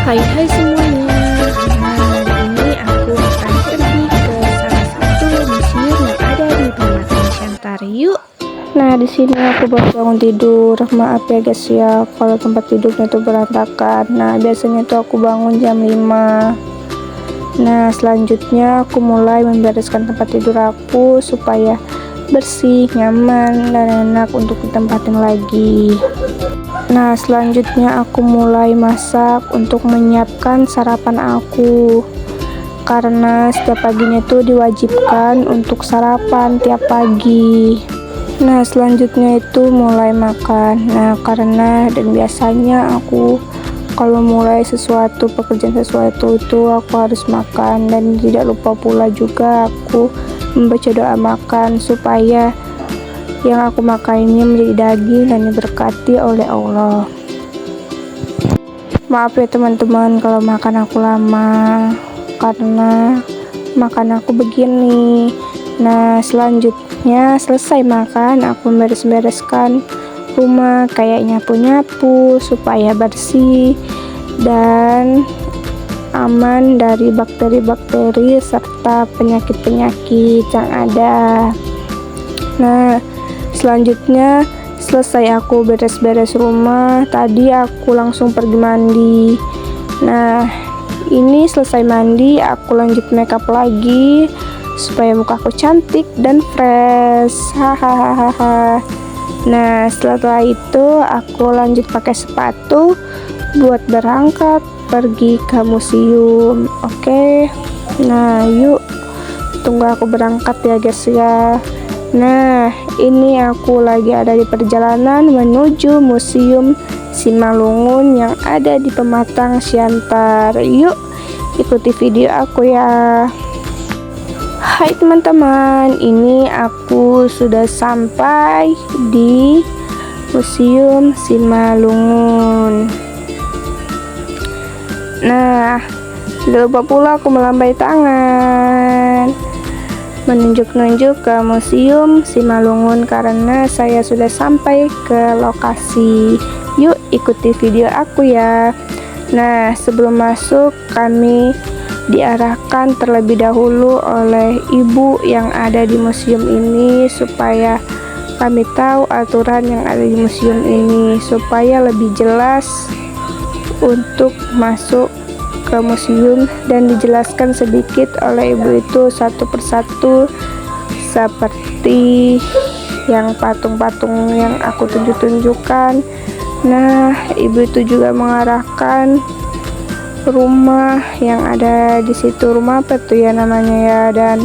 Hai semuanya. Hari ini aku akan pergi ke salah satu museum yang ada di Pematang Siantar. Yuk. Nah, di sini aku baru bangun tidur. Maaf ya guys ya, kalau tempat tidurnya itu berantakan. Nah, biasanya tuh aku bangun jam 5. Nah, selanjutnya aku mulai membereskan tempat tidur aku supaya bersih, nyaman, dan enak untuk ditempatin lagi. Nah, selanjutnya aku mulai masak untuk menyiapkan sarapan aku. Karena setiap paginya itu diwajibkan untuk sarapan tiap pagi. Nah, selanjutnya itu mulai makan. Nah, karena dan biasanya aku kalau mulai pekerjaan sesuatu itu aku harus makan, dan tidak lupa pula juga aku membaca doa makan supaya yang aku makan ini menjadi daging dan diberkati oleh Allah. Maaf ya teman-teman kalau makan aku lama, karena makan aku begini. Nah, selanjutnya selesai makan, aku beres-bereskan rumah, kayak nyapu-nyapu supaya bersih dan aman dari bakteri-bakteri serta penyakit-penyakit yang ada. Nah, selanjutnya selesai aku beres-beres rumah, tadi aku langsung pergi mandi. Nah, ini selesai mandi, aku lanjut makeup lagi supaya mukaku cantik dan fresh. Hahaha. Nah, setelah itu aku lanjut pakai sepatu buat berangkat pergi ke museum. Oke. Nah, yuk tunggu aku berangkat ya guys ya. Nah, ini aku lagi ada di perjalanan menuju Museum Simalungun yang ada di Pematang Siantar. Yuk, ikuti video aku ya. Hai teman-teman, ini aku sudah sampai di Museum Simalungun. Nah, tidak lupa pula aku melambai tangan menunjuk-nunjuk ke Museum Simalungun karena saya sudah sampai ke lokasi. Yuk ikuti video aku ya. Nah, sebelum masuk kami diarahkan terlebih dahulu oleh ibu yang ada di museum ini supaya kami tahu aturan yang ada di museum ini supaya lebih jelas untuk masuk ke museum, dan dijelaskan sedikit oleh ibu itu satu persatu seperti yang patung-patung yang aku tunjukkan. Nah, ibu itu juga mengarahkan rumah yang ada di situ, rumah apa tuh ya namanya ya, dan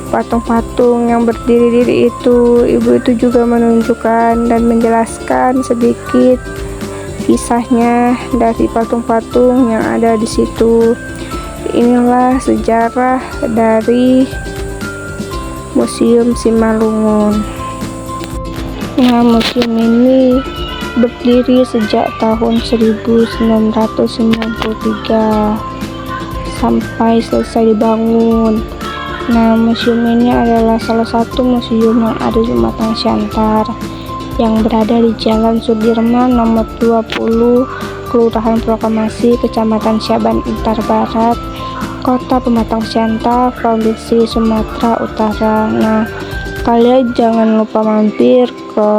patung-patung yang berdiri-diri itu ibu itu juga menunjukkan dan menjelaskan sedikit kisahnya dari patung-patung yang ada di situ. Inilah sejarah dari Museum Simalungun. Nah, museum ini berdiri sejak tahun 1993 sampai selesai dibangun. Nah, museum ini adalah salah satu museum yang ada di Pematang Siantar yang berada di Jalan Sudirman nomor 20, Kelurahan Proklamasi, Kecamatan Syaban Intar Barat, Kota Pematang Siantar, Provinsi Sumatera Utara. Nah, kalian jangan lupa mampir ke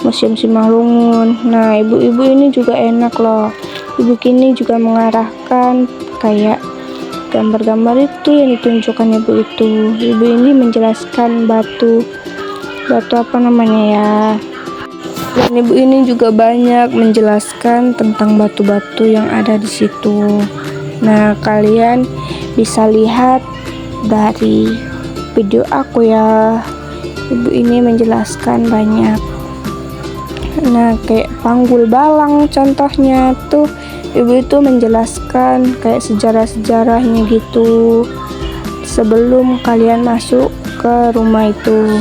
Museum Simalungun. Nah, ibu-ibu ini juga enak loh. Ibu kini juga mengarahkan kayak gambar-gambar itu yang ditunjukkan ibu itu. Ibu ini menjelaskan batu apa namanya ya. Dan ibu ini juga banyak menjelaskan tentang batu-batu yang ada di situ. Nah, kalian bisa lihat dari video aku ya. Ibu ini menjelaskan banyak. Nah, kayak Panggul Balang contohnya tuh, ibu itu menjelaskan kayak sejarah-sejarahnya gitu sebelum kalian masuk ke rumah itu.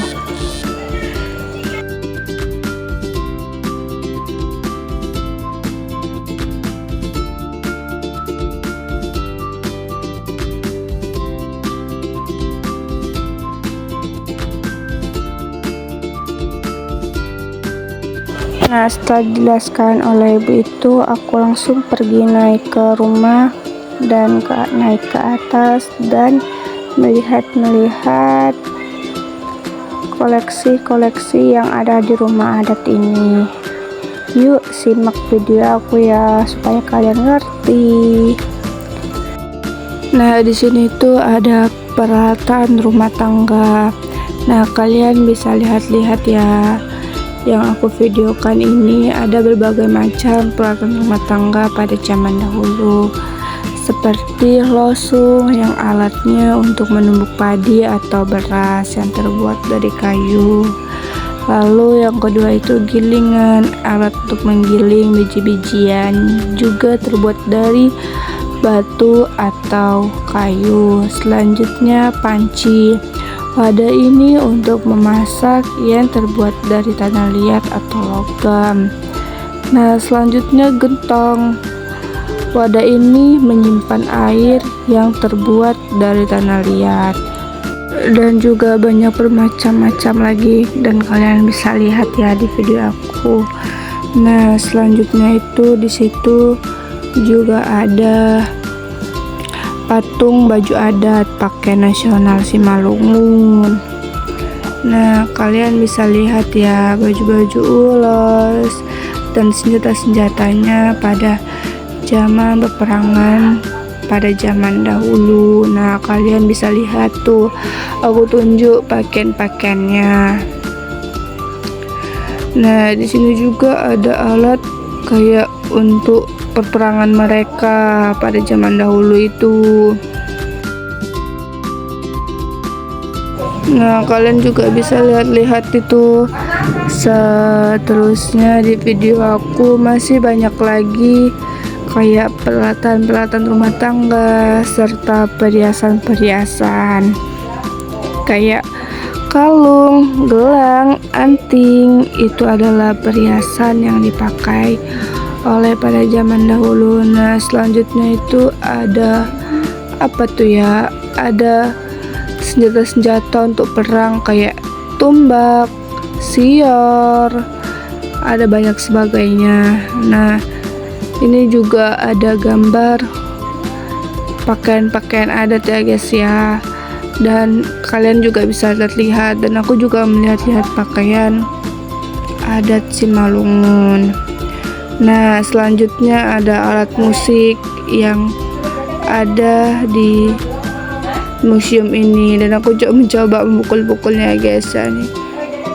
Nah, setelah dijelaskan oleh ibu itu, aku langsung pergi naik ke rumah dan naik ke atas dan melihat koleksi-koleksi yang ada di rumah adat ini. Yuk simak video aku ya supaya kalian ngerti. Nah, di sini tuh ada peralatan rumah tangga. Nah, kalian bisa lihat-lihat ya. Yang aku videokan ini ada berbagai macam peralatan rumah tangga pada zaman dahulu, seperti losung yang alatnya untuk menumbuk padi atau beras yang terbuat dari kayu. Lalu yang kedua itu gilingan, alat untuk menggiling biji-bijian, juga terbuat dari batu atau kayu. Selanjutnya panci. Wadah ini untuk memasak yang terbuat dari tanah liat atau logam. Nah, selanjutnya gentong. Wadah ini menyimpan air yang terbuat dari tanah liat. Dan juga banyak bermacam-macam lagi, dan kalian bisa lihat ya di video aku. Nah, selanjutnya itu di situ juga ada patung baju adat pakai nasional Simalungun. Nah, kalian bisa lihat ya baju-baju ulos dan senjata-senjatanya pada zaman peperangan pada zaman dahulu. Nah, kalian bisa lihat tuh, aku tunjuk pakaian-pakaiannya. Nah, di sini juga ada alat kayak untuk peperangan mereka pada zaman dahulu itu. Nah, kalian juga bisa lihat-lihat itu. Seterusnya di video aku masih banyak lagi kayak peralatan-peralatan rumah tangga serta perhiasan-perhiasan kayak kalung, gelang, anting. Itu adalah perhiasan yang dipakai oleh pada zaman dahulu. Nah, selanjutnya itu ada apa tuh ya, ada senjata-senjata untuk perang kayak tombak, sior, ada banyak sebagainya. Nah, ini juga ada gambar pakaian-pakaian adat ya guys ya, dan kalian juga bisa lihat-lihat, dan aku juga melihat-lihat pakaian adat Simalungun. Nah, selanjutnya ada alat musik yang ada di museum ini, dan aku juga mencoba memukul-pukulnya guys ya, nih.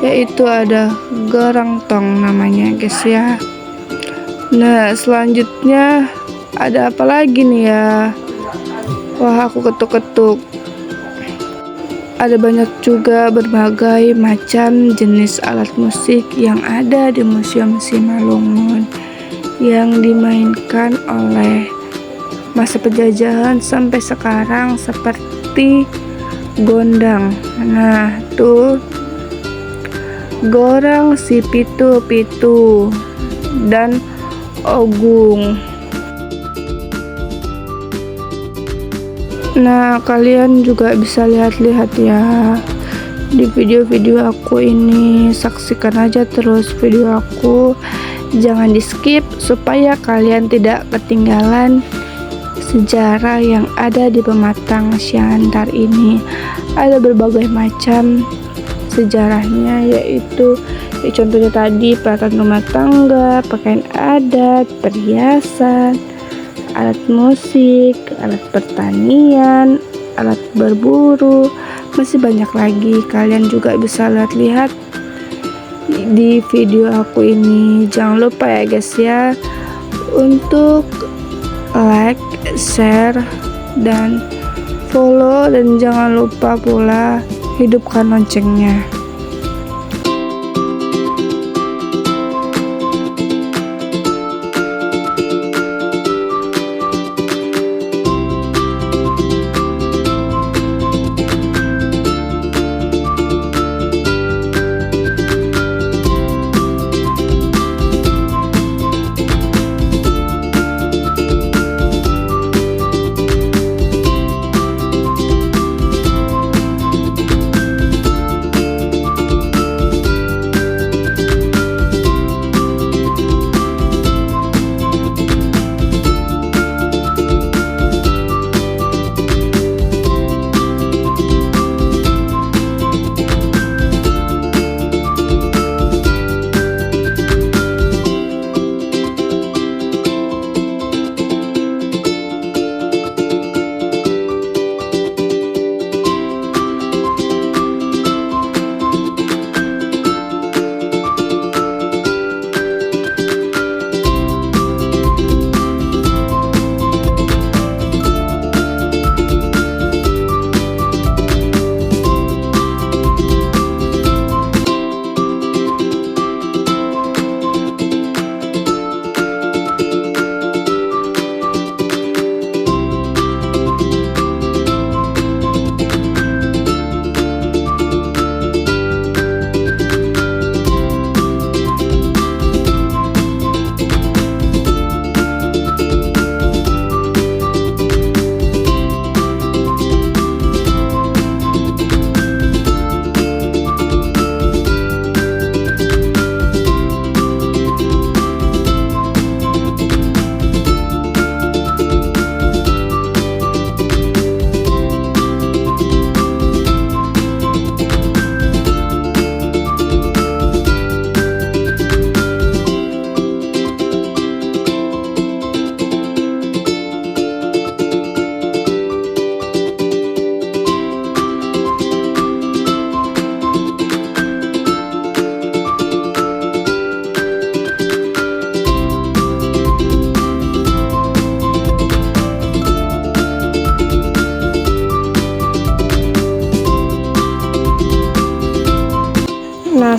Yaitu ada gerangtong namanya guys ya. Nah, selanjutnya ada apa lagi nih ya? Wah, aku ketuk-ketuk. Ada banyak juga berbagai macam jenis alat musik yang ada di Museum Simalungun yang dimainkan oleh masa penjajahan sampai sekarang, seperti gondang. Nah, tuh gorang si pitu-pitu dan ogung. Nah, kalian juga bisa lihat-lihat ya di video-video aku ini. Saksikan aja terus video aku, jangan di skip supaya kalian tidak ketinggalan sejarah yang ada di Pematang Siantar ini. Ada berbagai macam sejarahnya, yaitu contohnya tadi peralatan rumah tangga, pakaian adat, perhiasan, alat musik, alat pertanian, alat berburu, masih banyak lagi. Kalian juga bisa lihat-lihat di video aku ini. Jangan lupa ya guys ya untuk like, share, dan follow, dan jangan lupa pula hidupkan loncengnya.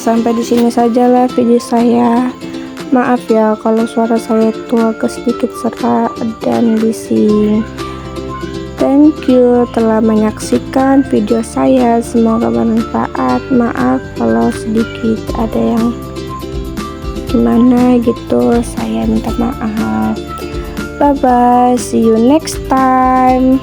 sampai di sini sajalah video saya. Maaf ya kalau suara saya itu agak sedikit serak dan bising. Thank you telah menyaksikan video saya, semoga bermanfaat. Maaf kalau sedikit ada yang gimana gitu, saya minta maaf. Bye bye, see you next time.